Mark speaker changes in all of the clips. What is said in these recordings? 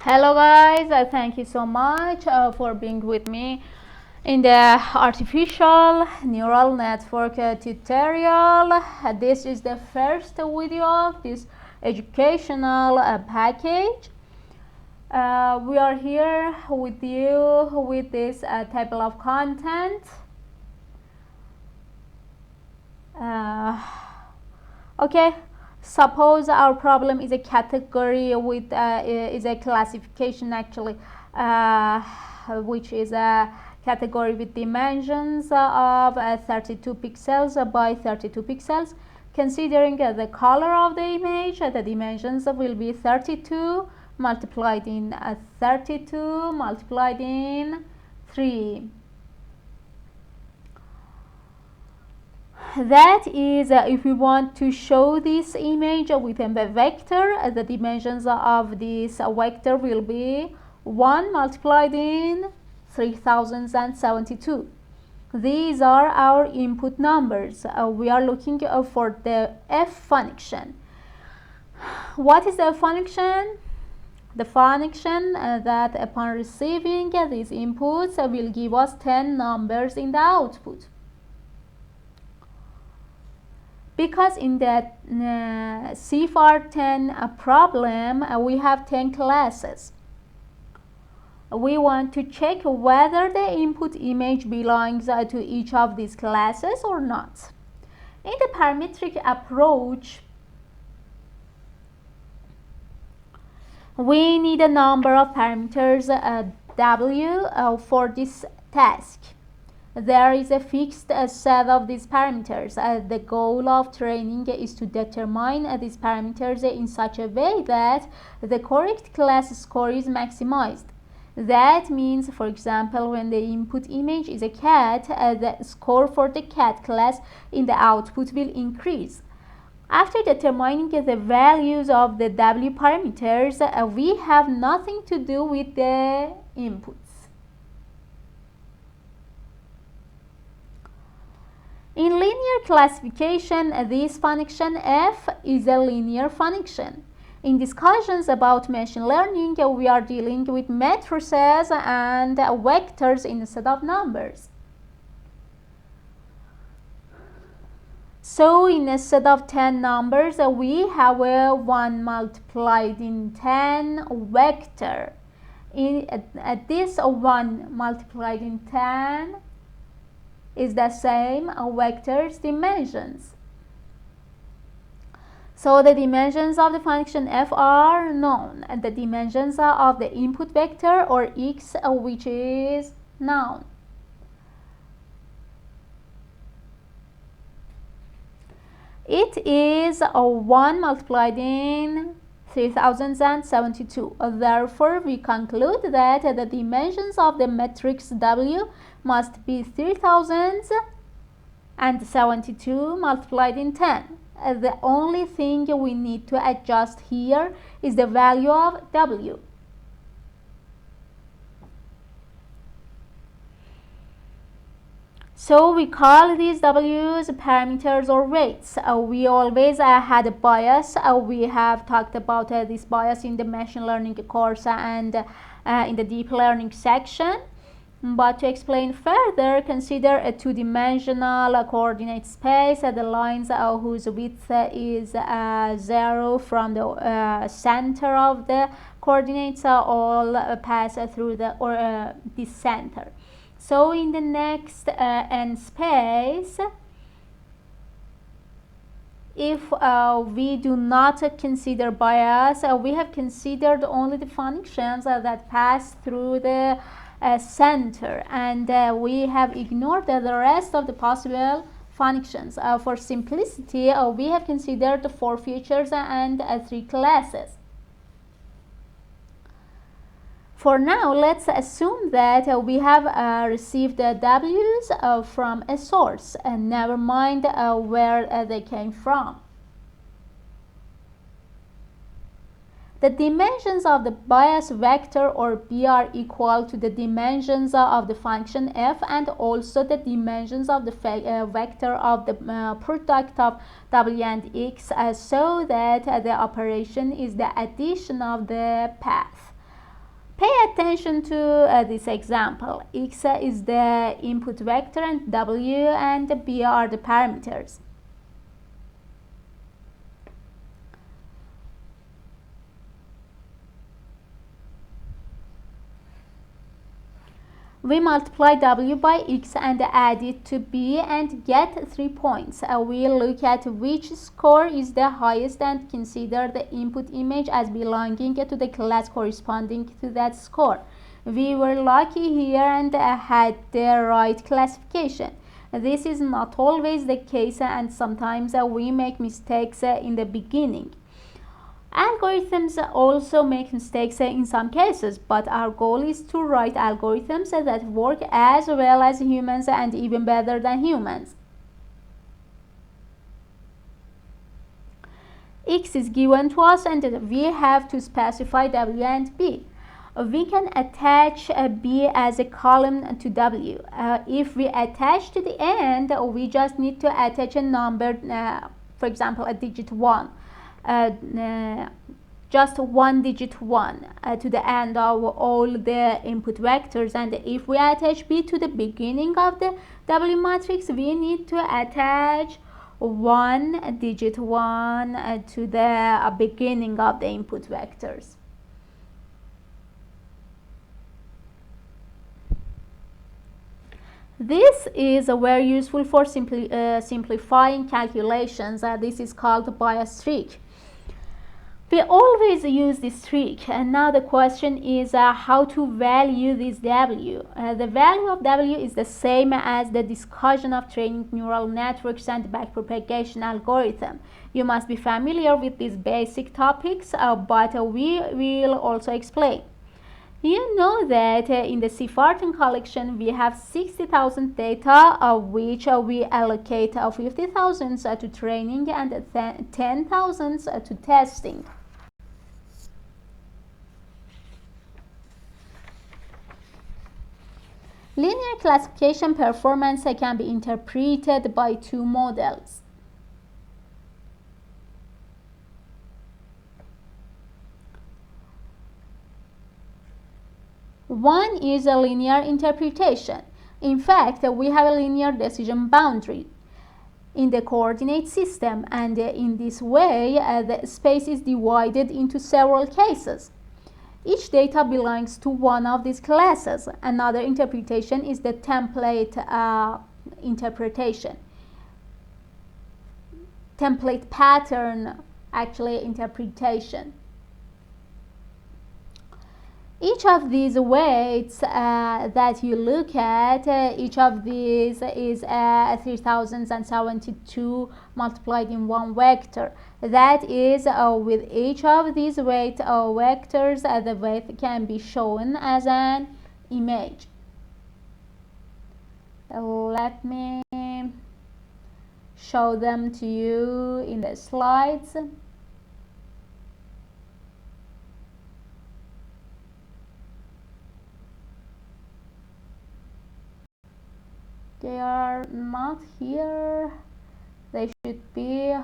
Speaker 1: Hello guys, thank you so much for being with me in the artificial neural network tutorial. This is the first video of this educational package. We are here with you with this table of content. Okay, suppose our problem is a category with is a classification actually, which is a category with dimensions of 32 pixels by 32 pixels. Considering the color of the image, the dimensions will be 32 multiplied in 32 multiplied in 3. That is, if we want to show this image within the vector, the dimensions of this vector will be 1 multiplied in 3072. These are our input numbers. We are looking for the f function. What is the function? The function that upon receiving these inputs will give us 10 numbers in the output. Because in the CFAR 10 problem, we have 10 classes. We want to check whether the input image belongs to each of these classes or not. In the parametric approach, we need a number of parameters W for this task. There is a fixed set of these parameters. The goal of training is to determine these parameters in such a way that the correct class score is maximized. That means, for example, when the input image is a cat, the score for the cat class in the output will increase. After determining the values of the W parameters, we have nothing to do with the inputs. In linear classification, this function f is a linear function. In discussions about machine learning, we are dealing with matrices and vectors instead of numbers. So instead of 10 numbers, we have a 1 multiplied in 10 vector. This 1 multiplied in 10 is the same vector's dimensions. So the dimensions of the function f are known, and the dimensions of the input vector or x, which is known. It is 1 multiplied in 3072. Therefore, we conclude that the dimensions of the matrix W must be 3072 multiplied in 10. The only thing we need to adjust here is the value of W. So we call these W's parameters or weights. We always had a bias. We have talked about this bias in the machine learning course and in the deep learning section. But to explain further, consider a two-dimensional coordinate space. The lines whose width is 0 from the center of the coordinates all pass through this center. So in the next n space, if we do not consider bias, we have considered only the functions that pass through the center, and we have ignored the rest of the possible functions. For simplicity, we have considered the 4 features and 3 classes. For now, let's assume that we have received the W's from a source, and never mind where they came from. The dimensions of the bias vector or B are equal to the dimensions of the function f and also the dimensions of the vector of the product of W and x, so that the operation is the addition of the path. Pay attention to this example. X is the input vector and W and B are the parameters. We multiply W by X and add it to B and get 3 points. We look at which score is the highest and consider the input image as belonging to the class corresponding to that score. We were lucky here and had the right classification. This is not always the case and sometimes we make mistakes in the beginning. Algorithms also make mistakes in some cases, but our goal is to write algorithms that work as well as humans and even better than humans. X is given to us and we have to specify W and B. We can attach B as a column to W. If we attach to the end, we just need to attach a number, for example, a digit 1. Just one digit 1 to the end of all the input vectors, and if we attach B to the beginning of the W matrix, we need to attach one digit 1 to the beginning of the input vectors. This is very useful for simplifying calculations. This is called bias trick. We always use this trick, and now the question is how to value this W. The value of W is the same as the discussion of training neural networks and backpropagation algorithm. You must be familiar with these basic topics, but we will also explain. You know that in the Siffarton collection we have 60,000 data, of which we allocate 50,000 to training and 10,000 to testing. Linear classification performance can be interpreted by two models. One is a linear interpretation. In fact, we have a linear decision boundary in the coordinate system, and in this way the space is divided into several cases. Each data belongs to one of these classes. Another interpretation is the template interpretation. Template pattern interpretation. Each of these weights that you look at, each of these is 3072 multiplied in one vector. That is, with each of these weight vectors, the weight can be shown as an image. Let me show them to you in the slides. They are not here. They should be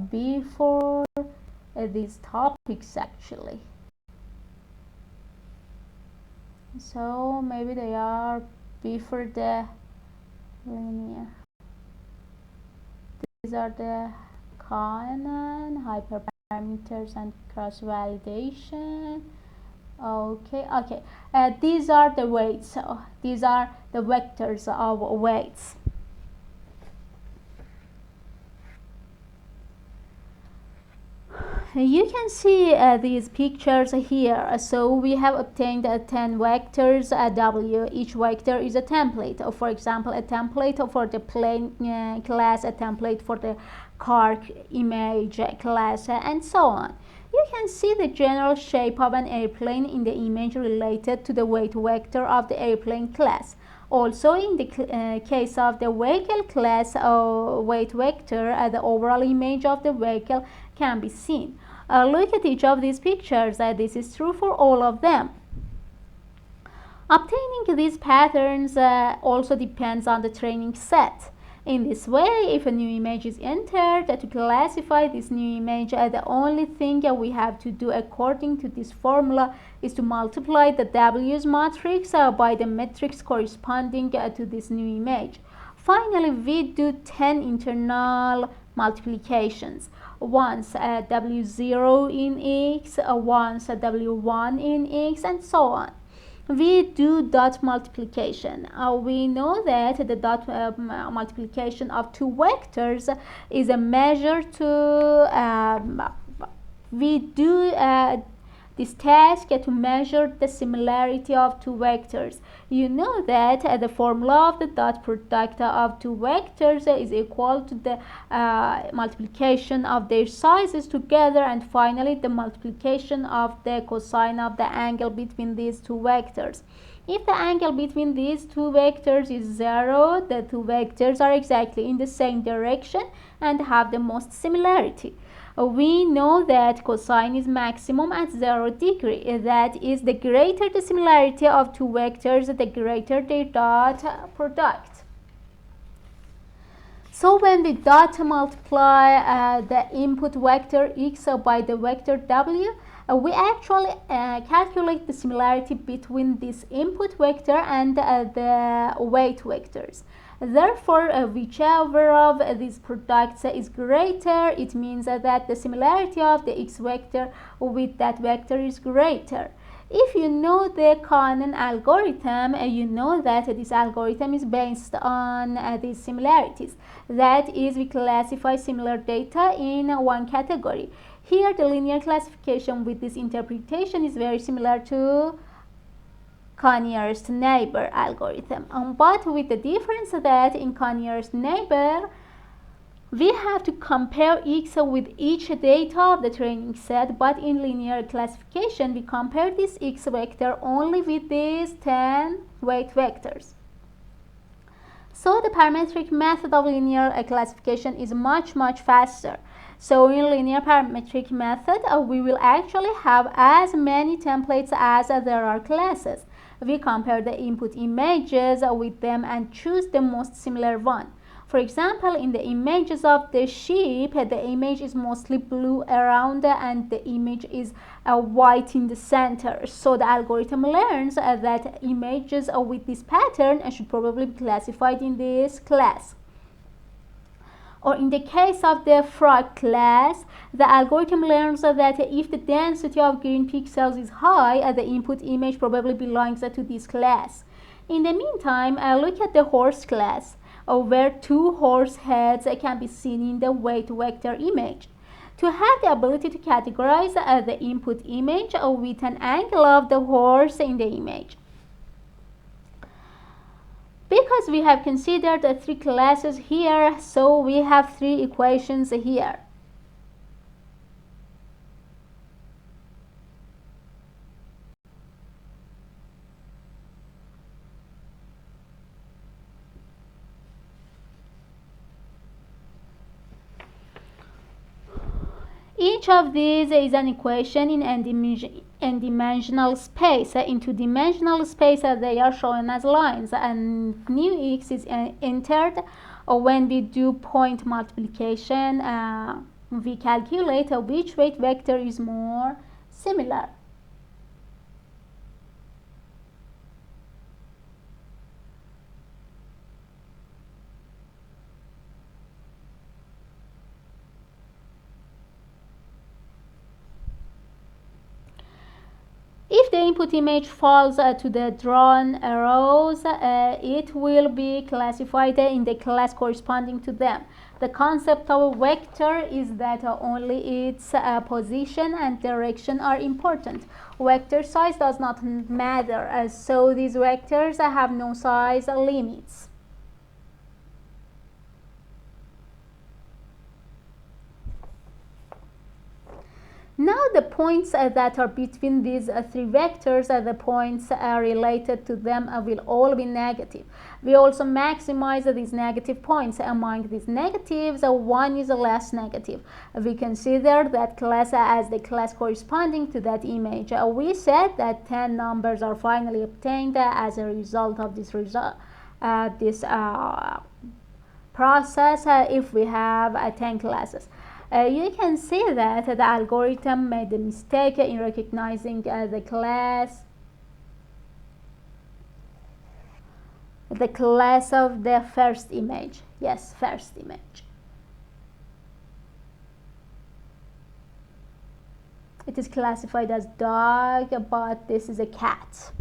Speaker 1: before these topics actually. So maybe they are before the linear. These are the Kahneman, hyperparameters and cross-validation. Okay. These are the weights. So these are the vectors of weights. You can see these pictures here. So we have obtained 10 vectors W. Each vector is a template. For example, a template for the plane class, a template for the car image class, and so on. You can see the general shape of an airplane in the image related to the weight vector of the airplane class. Also, in the case of the vehicle class weight vector, the overall image of the vehicle can be seen. Look at each of these pictures. This is true for all of them. Obtaining these patterns also depends on the training set. In this way, if a new image is entered, to classify this new image, the only thing we have to do according to this formula is to multiply the W's matrix by the matrix corresponding to this new image. Finally, we do 10 internal multiplications. Once W0 in X, once W1 in X, and so on. We do dot multiplication. We know that the dot multiplication of two vectors is a measure to we do this task to measure the similarity of two vectors. You know that the formula of the dot product of two vectors is equal to the multiplication of their sizes together, and finally the multiplication of the cosine of the angle between these two vectors. If the angle between these two vectors is 0, the two vectors are exactly in the same direction and have the most similarity. We know that cosine is maximum at 0 degree. That is, the greater the similarity of two vectors, the greater their dot product. So when we dot multiply the input vector x by the vector w, we actually calculate the similarity between this input vector and the weight vectors. Therefore, whichever of these products is greater, it means that the similarity of the x vector with that vector is greater. If you know the Cannon algorithm, you know that this algorithm is based on these similarities. That is, we classify similar data in one category. Here, the linear classification with this interpretation is very similar to nearest neighbor algorithm, but with the difference that in nearest neighbor we have to compare x with each data of the training set, but in linear classification we compare this x vector only with these 10 weight vectors. So the parametric method of linear classification is much faster. So in linear parametric method we will actually have as many templates as there are classes. We compare the input images with them and choose the most similar one. For example, in the images of the sheep, the image is mostly blue around and the image is white in the center. So the algorithm learns that images with this pattern should probably be classified in this class. Or in the case of the frog class, the algorithm learns that if the density of green pixels is high, the input image probably belongs to this class. In the meantime, look at the horse class, where two horse heads can be seen in the weight vector image. To have the ability to categorize the input image with an angle of the horse in the image. Because we have considered the three classes here, so we have three equations here. Each of these is an equation in n-dimensional space. In two-dimensional space, they are shown as lines, and new x is entered. When we do point multiplication, we calculate which weight vector is more similar. If the input image falls to the drawn arrows, it will be classified in the class corresponding to them. The concept of a vector is that only its position and direction are important. Vector size does not matter, so these vectors have no size limits. Now the points that are between these three vectors, the points related to them will all be negative. We also maximize these negative points. Among these negatives, one is less negative. We consider that class as the class corresponding to that image. We said that 10 numbers are finally obtained as a result of this process if we have 10 classes. You can see that the algorithm made a mistake in recognizing the class of the first image. Yes, first image. It is classified as dog, but this is a cat.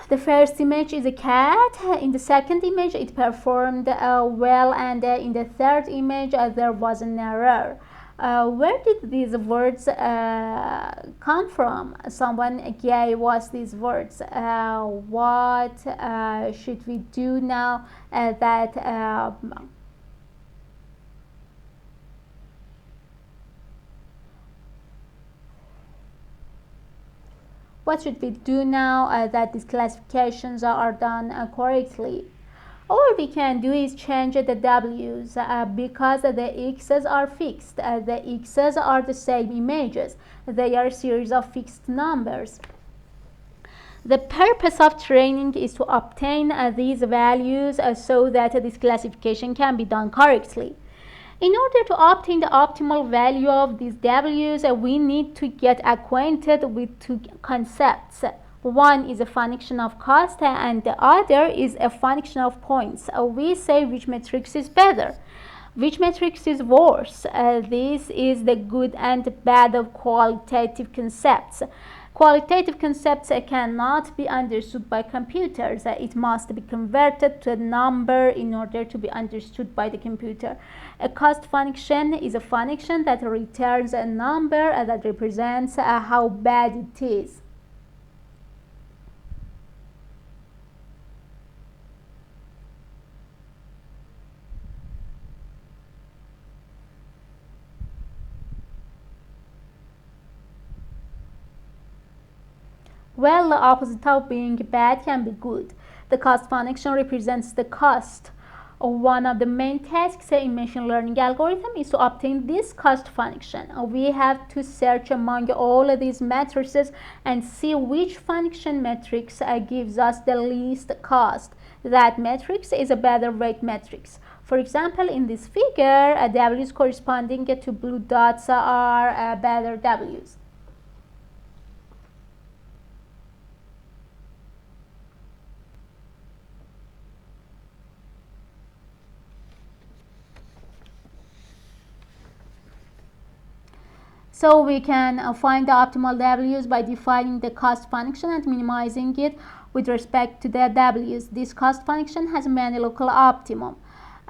Speaker 1: The first image is a cat. In the second image, it performed well, and in the third image, there was an error. Where did these words come from? Someone gave us these words. What should we do now that what should we do now that these classifications are done correctly? All we can do is change the W's because the X's are fixed. The X's are the same images. They are a series of fixed numbers. The purpose of training is to obtain these values so that this classification can be done correctly. In order to obtain the optimal value of these W's, we need to get acquainted with two concepts. One is a function of cost and the other is a function of points. We say which matrix is better, which matrix is worse. This is the good and bad of qualitative concepts. Qualitative concepts cannot be understood by computers. It must be converted to a number in order to be understood by the computer. A cost function is a function that returns a number that represents how bad it is. Well, the opposite of being bad can be good. The cost function represents the cost. One of the main tasks in machine learning algorithm is to obtain this cost function. We have to search among all of these matrices and see which function matrix gives us the least cost. That matrix is a better weight matrix. For example, in this figure, W's corresponding to blue dots are better W's. So we can find the optimal W's by defining the cost function and minimizing it with respect to the W's. This cost function has many local optimum.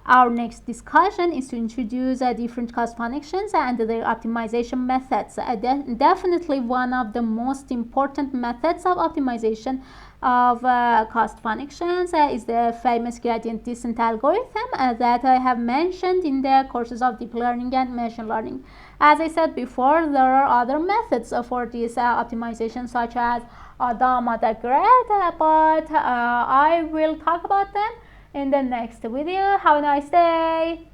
Speaker 1: Our next discussion is to introduce different cost functions and their optimization methods. Definitely one of the most important methods of optimization of cost functions is the famous gradient descent algorithm that I have mentioned in the courses of deep learning and machine learning. As I said before, there are other methods for this optimization, such as Dama-grad, but I will talk about them in the next video. Have a nice day.